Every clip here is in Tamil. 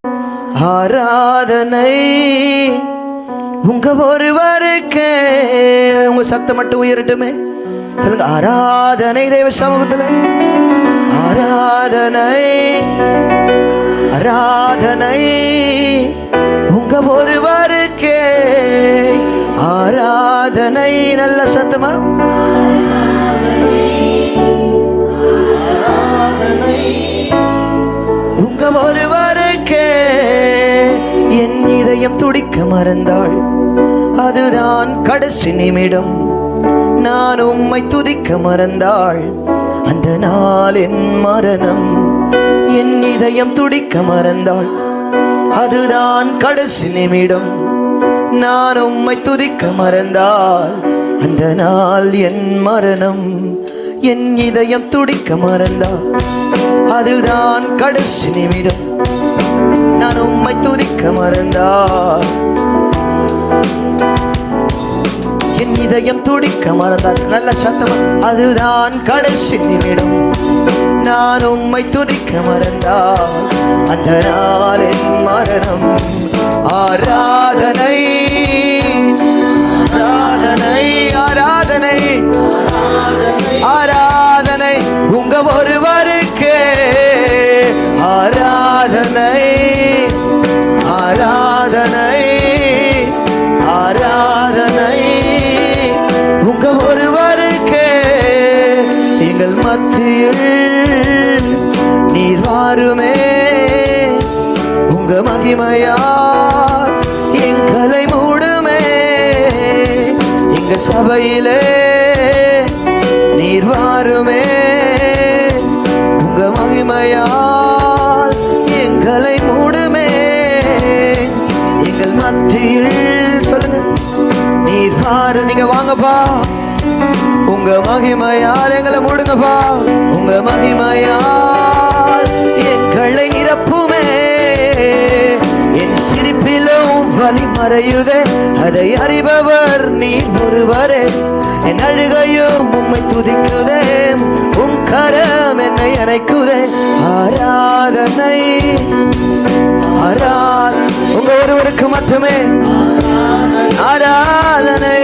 ஆராதனை உங்க ஒருவருக்கே. உங்க சத்தம் மட்டும் உயரட்டுமே. சொல்லுங்க, ஆராதனை தேவ சமூகத்துல. ஆராதனை ஆராதனை உங்க ஒருவருக்கே. ஆராதனை. நல்ல சத்தமா. உங்க ஒருவருக்கே. என் இதயம் துடிக்க மறந்தாள், அதுதான் கடைசி நிமிடம். நான் உம்மை துதிக்க மறந்தாள், அந்த நாள் என் மரணம். என் இதயம் துடிக்க மறந்தாள், அதுதான் கடைசி நிமிடம். நான் உம்மை துதிக்க மறந்தாள், அந்த நாள் என் மரணம். என் இதயம் துடிக்க மறந்தாள், அதுதான் கடைசி நிமிடம். நான் உம்மை துதிக்க மறந்தாள், என் இதயம் துடிக்க மறந்தாள். நல்ல சத்தம். அதுதான் கடைசி நிமிடம். நான் உம்மை துதிக்க மறந்தாள், அந்த நாள் என் மரணம். ஆராதனை ஆராதனை ஆராதனை ஆராதனை உங்க ஒருவருக்கே. ஆராதனை ஆராதனை ஆராதனை உங்க ஒருவருக்கே. எங்கள் மத்தியில் நீர் வாருமே, உங்க மகிமையால் எங்களை மூடுமே. எங்க சபையிலே நீர் வாருமே, உங்க மகிமையால் எங்களை மூடுமே. எங்கள் மத்தியில் சொல்லுங்க, நீர் வாரு. நீங்க வாங்கப்பா, உங்க மகிமையால் எங்களை மூடுங்கப்பா. உங்க மகிமையால் எங்களை நிரப்புமே. என் சிரிப்பிலும் வலி மறையுதே, அதை அறிபவர் நீர் ஒருவரே. என் அழுகையும் உம்மை துதிக்குதே, உம் கரம் என்னை அணைக்குதே. ஆராதனை ஆராதனை உங்க ஒருவருக்கு மட்டுமே. ஆராதனை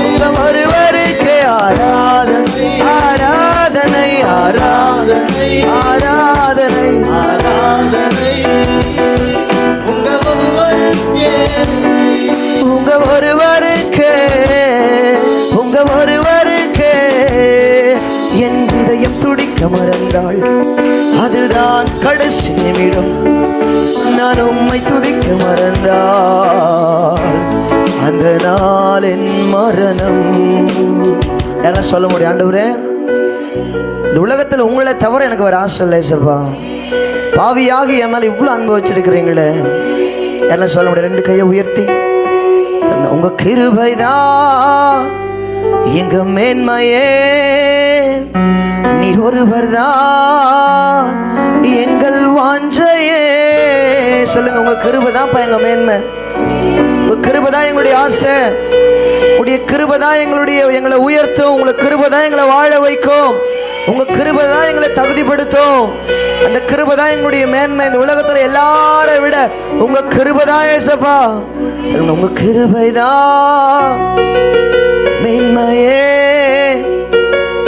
உங்க ஒருவருக்கு. ஆராதனை ஆராதனை ஆராதனை ஆராதனை ஆராதனை உங்க ஒருவருக்கு. உங்க ஒருவருக்கு உங்க ஒருவருக்கு. என் இதயம் துடிக்க மறந்தாள், அதுதான் கடைசி நிமிடம். நான் உம்மை துதிக்க மறந்தாள், அந்த நாள் என் மரணம். யாரா சொல்ல முடியும், ஆண்டவரே இந்த உலகத்தில் உங்களை தவிர எனக்கு ஒரு ஆசை இல்லை ஏசப்பா. பாவியாகி என் மேலே இவ்வளோ அன்பு வச்சிருக்கிறீங்களே. யாரெல்லாம் சொல்ல முடியும்? ரெண்டு கையை உயர்த்தி உங்க கிருபைதான் எங்க மேன்மையே, நீர் ஒருவர் தான் எங்கள் வாஞ்சையே. சொல்லுங்க, உங்க கிருபைதான் எங்க மேன்மை. உங்க கிருபைதான் எங்களுடைய ஆசை. உங்களுடைய கிருபைதான் எங்களை உயர்த்தும். உங்களுக்கு கிருபைதான் எங்களை வாழ வைக்கும். உங்க கிருபைதான் எங்களை தகுதிப்படுத்தும். அந்த கிருபைதான் எங்களுடைய மேன்மை. இந்த உலகத்துல எல்லாரை விட உங்க கிருபைதான் ஏசப்பா. சொல்லுங்க, உங்க கிருபைதான் மேன்மையே,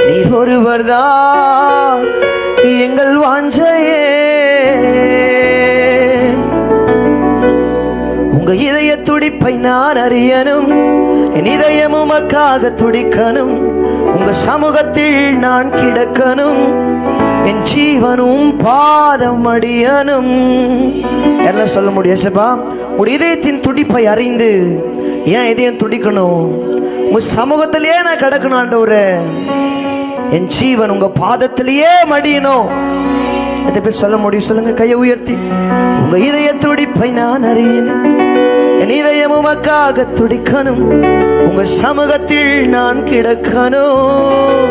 நீர் ஒருவர் தான் எங்கள் வாஞ்சையே. உங்க இதய துடிப்பை நான் அறியணும், என் இதயம் உமக்காக துடிக்கணும். உங்க சமூகத்தில் நான் கிடக்கணும், என் ஜீவனும் பாதம் அடியணும். எல்லாம் சொல்ல முடியும் ஏசப்பா. உங்க இதயத்தின் துடிப்பை அறிந்து ஏன் இதயம் துடிக்கணும்? உங்க சமூகத்திலேயே நான் கிடக்கணும் ஆண்டவரே. என் ஜீவன் உங்க பாதத்திலேயே மடியணும். இதை போய் சொல்ல முடியும். சொல்லுங்க, கையை உயர்த்தி. உங்க இதய துடிப்பை நான் அறியணும், என் இதயம் உமக்காக துடிக்கணும். உங்க சமூகத்தில் நான் கிடக்கணும்,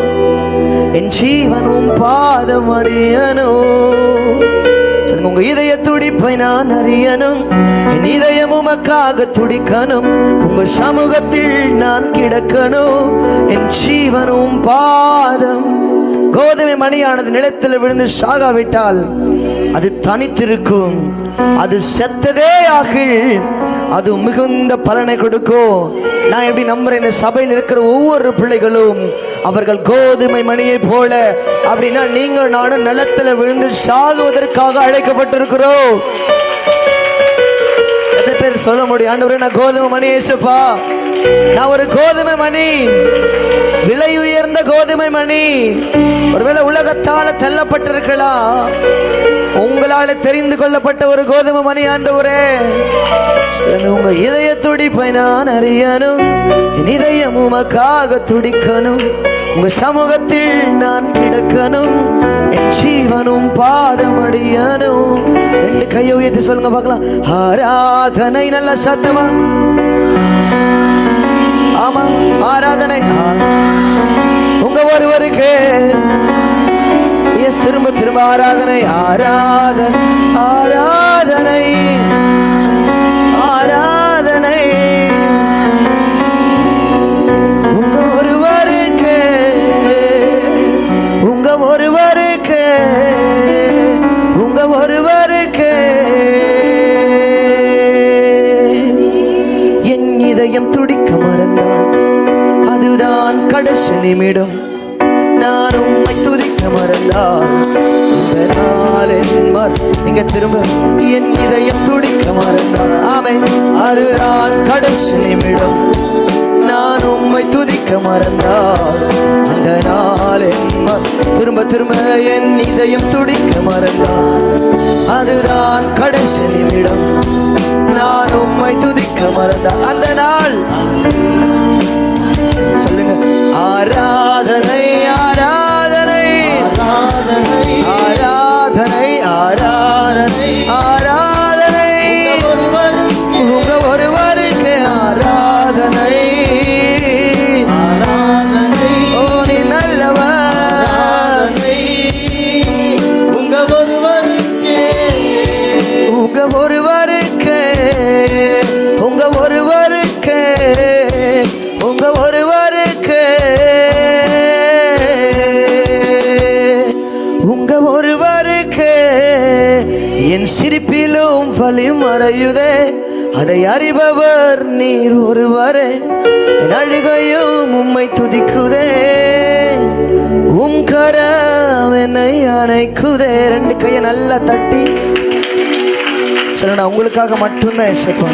என் ஜீவனும் பாதம் அடியணும். சொல்லுங்க, உங்க இதய துடிப்பை நான் அறியணும், என் இதயம் உமக்காக துடிக்கணும். உங்க சமூகத்தில் நான் கிடக்கணும், என் ஜீவனும் பாதம். கோதுமை மணியானது நிலத்தில் விழுந்து சாகாவிட்டால் அது தனித்திருக்கும், அது செத்ததே ஆகில் அது மிகுந்த பலனை கொடுக்கும். நான் எப்படி நம்புறேன், இந்த சபையில் இருக்கிற ஒவ்வொரு பிள்ளைகளும் அவர்கள் கோதுமை மணியை போல, அப்படின்னா நீங்கள் நானும் நிலத்தில் விழுந்து சாகுவதற்காக அழைக்கப்பட்டிருக்கிறோம். எத்தனை பேர் சொல்ல முடியும், ஆண்டவரே நான் கோதுமை மணி ஏசப்பா, நான் ஒரு கோதுமை மணி, விலை உயர்ந்த கோதுமை மணி. ஒருவேளை உலகத்தால தள்ளப்பட்டிருக்கலாம், உங்களால தெரிந்து கொள்ளப்பட்ட ஒரு கோதுமை மணி ஆண்டவரே. உங்க இதய துடிப்பை நான் அறியணும், என் இதயம் உமக்காக துடிக்கணும், உங்க சமூகத்தில் நான் கிடக்கணும், என் ஜீவனும் பாதமடியணும். ரெண்டு கையை உயர்த்தி சொல்லுங்க பார்க்கலாம். ஆராதனை, நல்ல சத்தமா, ஆமா ஆராதனை உங்க ஒருவருக்கு. திரும்ப திரும்ப ஆராதனை, ஆராதனை, ஆராதனை, ஆராதனை உங்க ஒருவருக்கு, உங்க ஒருவருக்கு, உங்க ஒருவருக்கு. என் இதயம் துடிக்க மறந்தாள், அதுதான் கடைசி நிமிடம். நான் உம்மை துதிக்க மறந்தால் நீங்க திரும்ப என் இதயம் துடிக்க மறந்தால், ஆமே, அதுதான் கடைசி நிமிடம். நான் உம்மை துதிக்க மறந்தால் அந்த நாள் திரும்ப திரும்ப என் இதயம் துடிக்க மறந்தால் அதுதான் கடைசி நிமிடம். நான் உம்மை துதிக்க மறந்தால் அந்த நாள். சொல்லுங்க, ஆராதனை, ஆராதனை, ஆராதனை, ஆராதனை, ஆராதனை உங்க ஒருவருக்கு ஆராதனை. ஓ நீ நல்லவர், உங்க ஒருவருக்கு, உங்க ஒருவருக்கு, உங்க ஒருவருக்கு, உங்க ஒருவருக்கு, உங்க ஒருவருக்கு. என் சிரிப்பிலும் வலி மறையுதே, அதை அறிபவர் நீர் ஒருவரே. என் அழுகையும் உம்மை துதிக்குதே, உம் கரம் என்னை அணைக்குதே. ரெண்டு கையை நல்லா தட்டி சொல்லுங்க, உங்களுக்காக மட்டும்தான் ஏசப்பா.